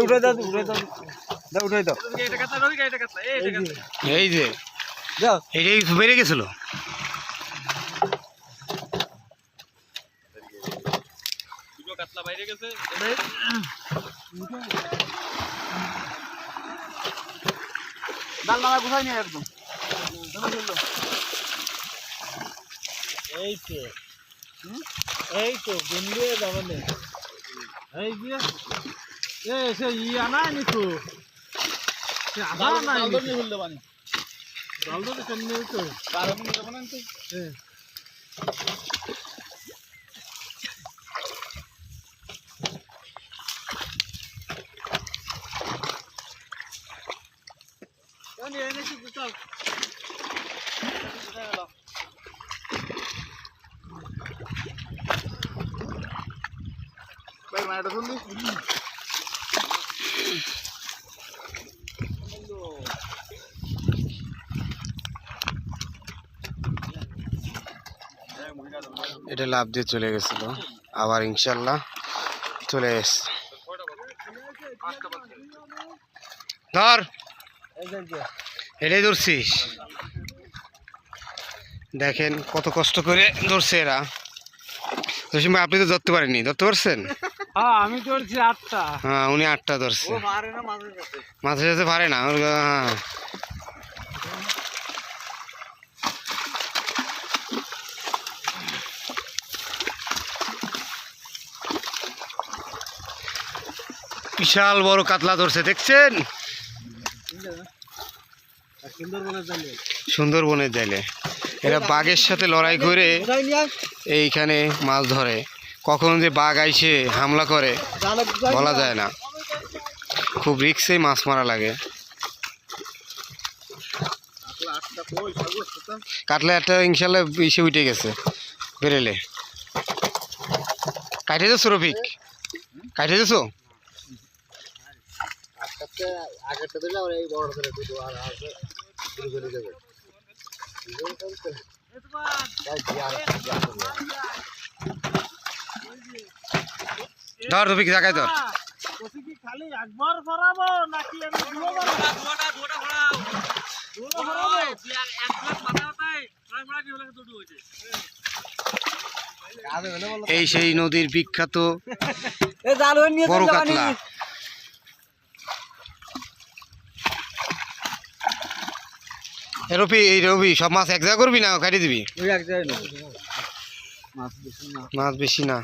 উঠে দাও উঠে দাও উঠে দাও এই যে এটাই বেড়ে গেছিল। কাতলা বাইরে গেছে ডাল নামা কোথায় নিয়ে একদম এই তো গুন্ডিয়ে যাবে না এই যে সে ইয়া নাই নিকু আদা নাই নি হলদে বানি জলদ তো কমনে তো কারণ নিয়ে যাবে না তো Ini sih betul. Baik, mana ada dulu. এটা লাভ দিয়ে চলে গেছিল, আবার ইনশাল্লাহ চলে এসছে। ধর এটাই ধরছিস, দেখেন কত কষ্ট করে ধরছে এরা। জসিম ভাই আপনি তো ধরতে পারেননি, ধরতে পারছেন? হ্যাঁ আমি ধরছি 8টা। হ্যাঁ উনি 8টা ধরছে, মাঝে সাথে পারে না। হ্যাঁ বিশাল বড় কাতলা ধরছে, দেখছেন? সুন্দরবনের জালে এরা বাঘের সাথে লড়াই করে এইখানে মাছ ধরে। কখন যে বাঘ আইসে হামলা করে বলা যায় না, খুব রিস্কে মাছ মারা লাগে। কাতলা একটা ইনশাল্লাহ এসে উঠে গেছে বেরেলে। কাটে যাচ্ছ রফিক, কাটে যাচ্ছ? ধর রফিক, জায়গায় ধর। খালি একবার ফরাবো নাকি আমি এই সেই নদীর বিখ্যাত বড় কাতলা। রবি এই রবি সব মাছ এক জায়গা করবি না, কাটিয়ে দিবি। এক জায়গায় মাছ বেশি না। মাছ বেশি না।